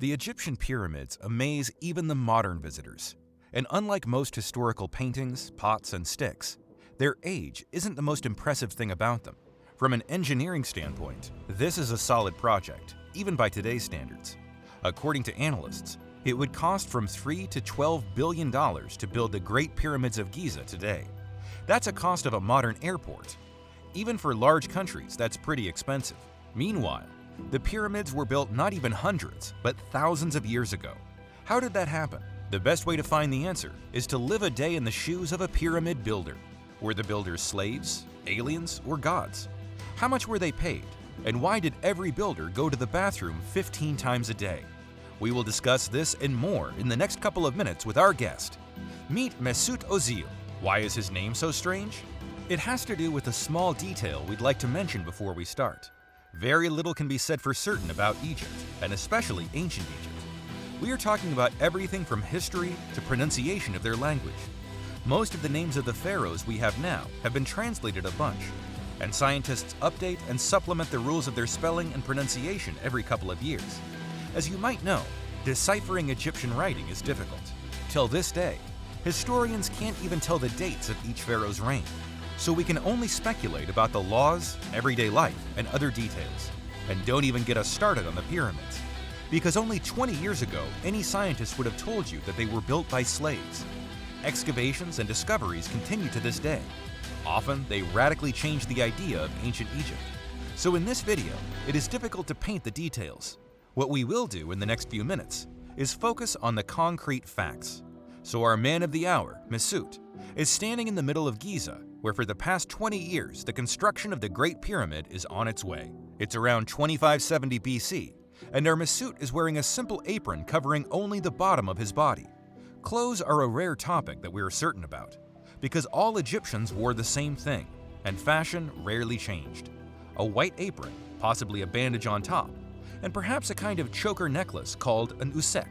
The Egyptian pyramids amaze even the modern visitors. And unlike most historical paintings, pots, and sticks, their age isn't the most impressive thing about them. From an engineering standpoint, this is a solid project, even by today's standards. According to analysts, it would cost from $3 to $12 billion to build the Great Pyramids of Giza today. That's a cost of a modern airport. Even for large countries, that's pretty expensive. Meanwhile, the pyramids were built not even hundreds, but thousands of years ago. How did that happen? The best way to find the answer is to live a day in the shoes of a pyramid builder. Were the builders slaves, aliens, or gods? How much were they paid? And why did every builder go to the bathroom 15 times a day? We will discuss this and more in the next couple of minutes with our guest. Meet Mesut Ozil. Why is his name so strange? It has to do with a small detail we'd like to mention before we start. Very little can be said for certain about Egypt, and especially ancient Egypt. We are talking about everything from history to pronunciation of their language. Most of the names of the pharaohs we have now have been translated a bunch, and scientists update and supplement the rules of their spelling and pronunciation every couple of years. As you might know, deciphering Egyptian writing is difficult. Till this day, historians can't even tell the dates of each pharaoh's reign, so we can only speculate about the laws, everyday life, and other details. And don't even get us started on the pyramids, because only 20 years ago, any scientist would have told you that they were built by slaves. Excavations and discoveries continue to this day. Often, they radically change the idea of ancient Egypt. So in this video, it is difficult to paint the details. What we will do in the next few minutes is focus on the concrete facts. So our man of the hour, Mesut, is standing in the middle of Giza, where for the past 20 years the construction of the Great Pyramid is on its way. It's around 2570 BC, and our Mesut is wearing a simple apron covering only the bottom of his body. Clothes are a rare topic that we are certain about, because all Egyptians wore the same thing, and fashion rarely changed. A white apron, possibly a bandage on top, and perhaps a kind of choker necklace called an usek.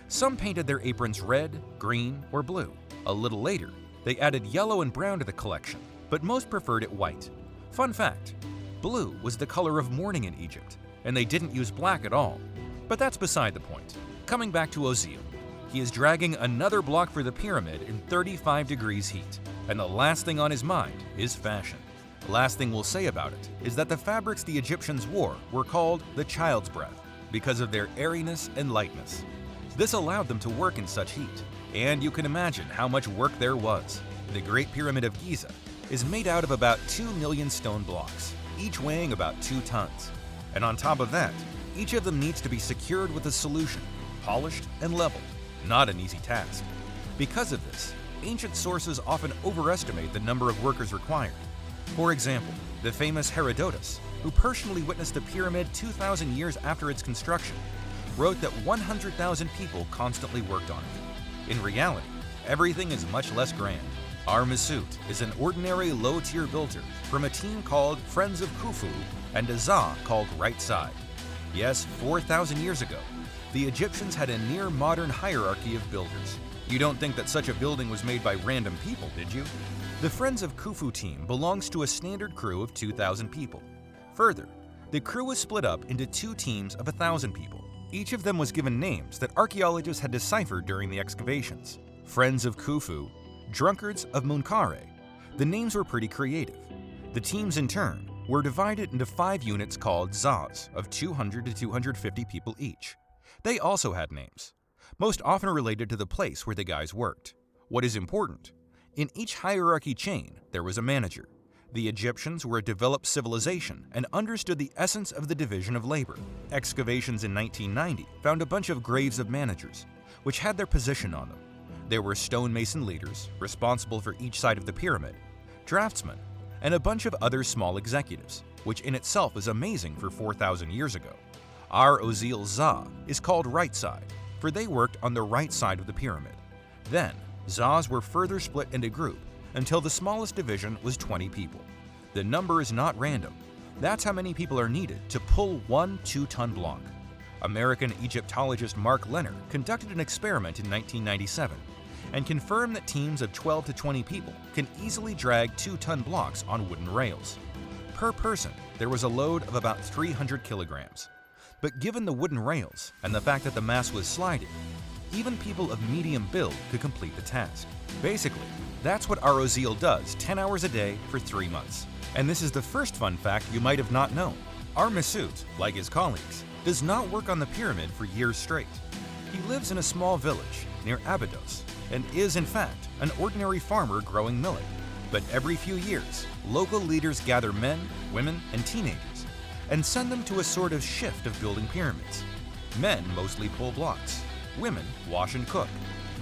Some painted their aprons red, green, or blue. A little later, they added yellow and brown to the collection, but most preferred it white. Fun fact, blue was the color of mourning in Egypt, and they didn't use black at all. But that's beside the point. Coming back to Ozil, he is dragging another block for the pyramid in 35 degrees heat, and the last thing on his mind is fashion. The last thing we'll say about it is that the fabrics the Egyptians wore were called the child's breath because of their airiness and lightness. This allowed them to work in such heat, and you can imagine how much work there was. The Great Pyramid of Giza is made out of about 2 million stone blocks, each weighing about 2 tons. And on top of that, each of them needs to be secured with a solution, polished and leveled. Not an easy task. Because of this, ancient sources often overestimate the number of workers required. For example, the famous Herodotus, who personally witnessed the pyramid 2,000 years after its construction, wrote that 100,000 people constantly worked on it. In reality, everything is much less grand. Our Mesut is an ordinary low-tier builder from a team called Friends of Khufu and a Za called Right Side. Yes, 4,000 years ago, the Egyptians had a near-modern hierarchy of builders. You don't think that such a building was made by random people, did you? The Friends of Khufu team belongs to a standard crew of 2,000 people. Further, the crew was split up into 2 teams of 1,000 people. Each of them was given names that archaeologists had deciphered during the excavations. Friends of Khufu, Drunkards of Munkare. The names were pretty creative. The teams in turn were divided into 5 units called Zas of 200 to 250 people each. They also had names, most often related to the place where the guys worked. What is important? In each hierarchy chain, there was a manager. The Egyptians were a developed civilization and understood the essence of the division of labor. Excavations in 1990 found a bunch of graves of managers, which had their position on them. There were stonemason leaders, responsible for each side of the pyramid, draftsmen, and a bunch of other small executives, which in itself is amazing for 4,000 years ago. Our Ozil Za is called Right Side, for they worked on the right side of the pyramid. Then, Zas were further split into group until the smallest division was 20 people. The number is not random. That's how many people are needed to pull one 2-ton block. American Egyptologist Mark Leonard conducted an experiment in 1997 and confirmed that teams of 12 to 20 people can easily drag 2-ton blocks on wooden rails. Per person, there was a load of about 300 kilograms. But given the wooden rails and the fact that the mass was sliding, even people of medium build could complete the task. Basically, that's what Arozil does 10 hours a day for 3 months. And this is the first fun fact you might have not known. Our Mesut, like his colleagues, does not work on the pyramid for years straight. He lives in a small village near Abydos and is, in fact, an ordinary farmer growing millet. But every few years, local leaders gather men, women, and teenagers and send them to a sort of shift of building pyramids. Men mostly pull blocks, women wash and cook,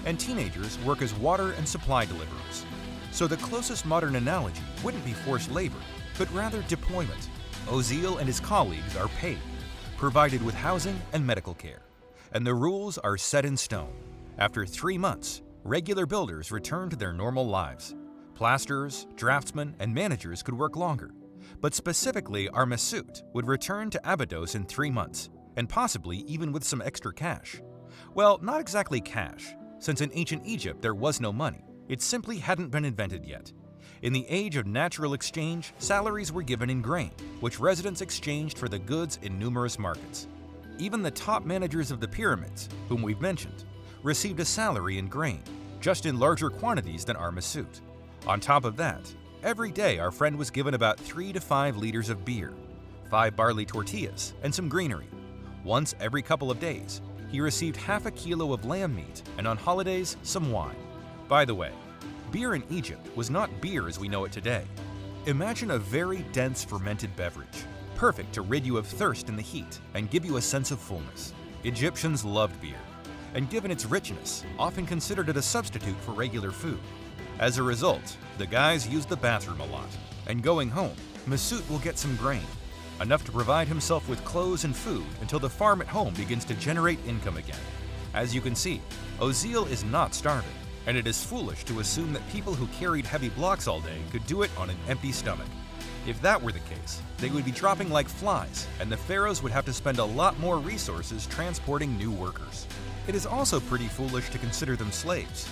and teenagers work as water and supply deliverers. So the closest modern analogy wouldn't be forced labor, but rather deployment. Ozil and his colleagues are paid, provided with housing and medical care, and the rules are set in stone. After 3 months, regular builders return to their normal lives. Plasterers, draftsmen, and managers could work longer, but specifically our Mesut would return to Abydos in 3 months, and possibly even with some extra cash. Well, not exactly cash, since in ancient Egypt there was no money. It simply hadn't been invented yet. In the age of natural exchange, salaries were given in grain, which residents exchanged for the goods in numerous markets. Even the top managers of the pyramids, whom we've mentioned, received a salary in grain, just in larger quantities than our Mesut. On top of that, every day our friend was given about 3 to 5 liters of beer, 5 barley tortillas, and some greenery. Once every couple of days, he received half a kilo of lamb meat, and on holidays, some wine. By the way, beer in Egypt was not beer as we know it today. Imagine a very dense fermented beverage, perfect to rid you of thirst in the heat and give you a sense of fullness. Egyptians loved beer, and given its richness, often considered it a substitute for regular food. As a result, the guys used the bathroom a lot, and going home, Mesut will get some grain, enough to provide himself with clothes and food until the farm at home begins to generate income again. As you can see, Ozil is not starving, and it is foolish to assume that people who carried heavy blocks all day could do it on an empty stomach. If that were the case, they would be dropping like flies, and the pharaohs would have to spend a lot more resources transporting new workers. It is also pretty foolish to consider them slaves.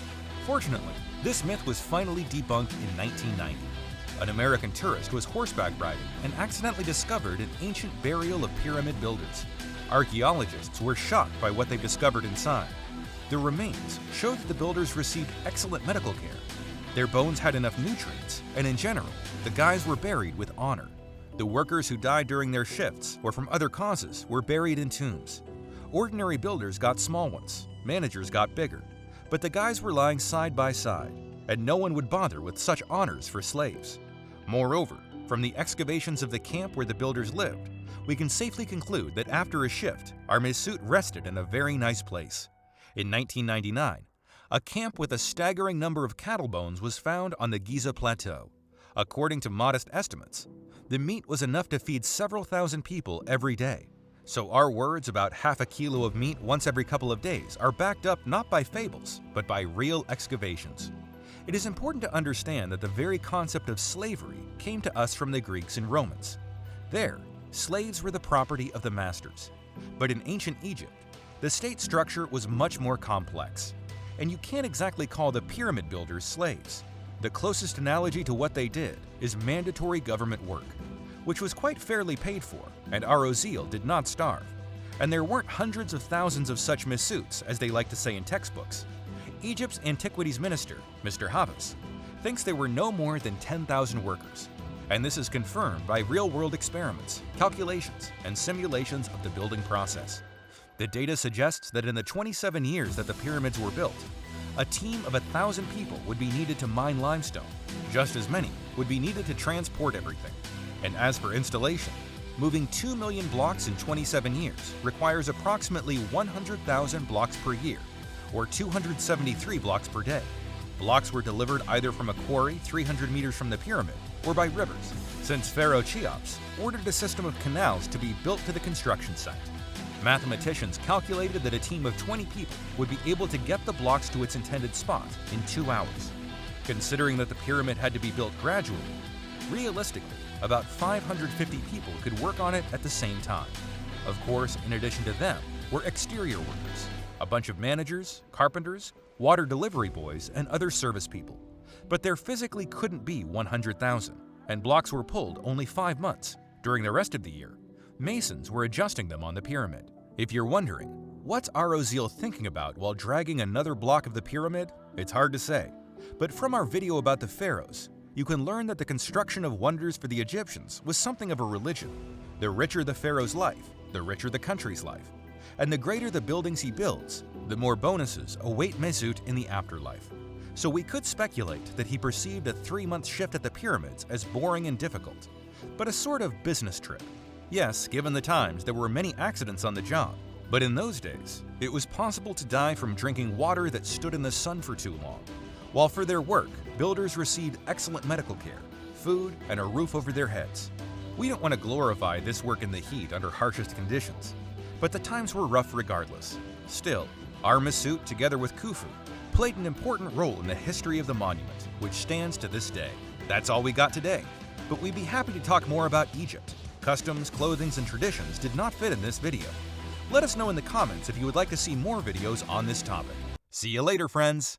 Fortunately, this myth was finally debunked in 1990. An American tourist was horseback riding and accidentally discovered an ancient burial of pyramid builders. Archaeologists were shocked by what they discovered inside. The remains showed that the builders received excellent medical care. Their bones had enough nutrients, and in general, the guys were buried with honor. The workers who died during their shifts or from other causes were buried in tombs. Ordinary builders got small ones, managers got bigger, but the guys were lying side by side, and no one would bother with such honors for slaves. Moreover, from the excavations of the camp where the builders lived, we can safely conclude that after a shift, our Mesut rested in a very nice place. In 1999, a camp with a staggering number of cattle bones was found on the Giza Plateau. According to modest estimates, the meat was enough to feed several thousand people every day. So our words about half a kilo of meat once every couple of days are backed up not by fables, but by real excavations. It is important to understand that the very concept of slavery came to us from the Greeks and Romans. There, slaves were the property of the masters. But in ancient Egypt, the state structure was much more complex, and you can't exactly call the pyramid builders slaves. The closest analogy to what they did is mandatory government work, which was quite fairly paid for, and Arozil did not starve. And there weren't hundreds of thousands of such Mesuts, as they like to say in textbooks. Egypt's antiquities minister, Mr. Havas, thinks there were no more than 10,000 workers, and this is confirmed by real-world experiments, calculations, and simulations of the building process. The data suggests that in the 27 years that the pyramids were built, a team of 1,000 people would be needed to mine limestone. Just as many would be needed to transport everything. And as for installation, moving 2 million blocks in 27 years requires approximately 100,000 blocks per year, or 273 blocks per day. Blocks were delivered either from a quarry 300 meters from the pyramid or by rivers, since Pharaoh Cheops ordered a system of canals to be built to the construction site. Mathematicians calculated that a team of 20 people would be able to get the blocks to its intended spot in 2 hours. Considering that the pyramid had to be built gradually, realistically, about 550 people could work on it at the same time. Of course, in addition to them were exterior workers, a bunch of managers, carpenters, water delivery boys, and other service people. But there physically couldn't be 100,000, and blocks were pulled only 5 months. During the rest of the year, Masons were adjusting them on the pyramid. If you're wondering, what's Arozil thinking about while dragging another block of the pyramid? It's hard to say. But from our video about the pharaohs, you can learn that the construction of wonders for the Egyptians was something of a religion. The richer the pharaoh's life, the richer the country's life. And the greater the buildings he builds, the more bonuses await Mesut in the afterlife. So we could speculate that he perceived a 3-month shift at the pyramids as boring and difficult, but a sort of business trip. Yes, given the times, there were many accidents on the job, but in those days, it was possible to die from drinking water that stood in the sun for too long. While for their work, builders received excellent medical care, food, and a roof over their heads. We don't want to glorify this work in the heat under harshest conditions, but the times were rough regardless. Still, our Mesut, together with Khufu, played an important role in the history of the monument, which stands to this day. That's all we got today, but we'd be happy to talk more about Egypt. Customs, clothings, and traditions did not fit in this video. Let us know in the comments if you would like to see more videos on this topic. See you later, friends!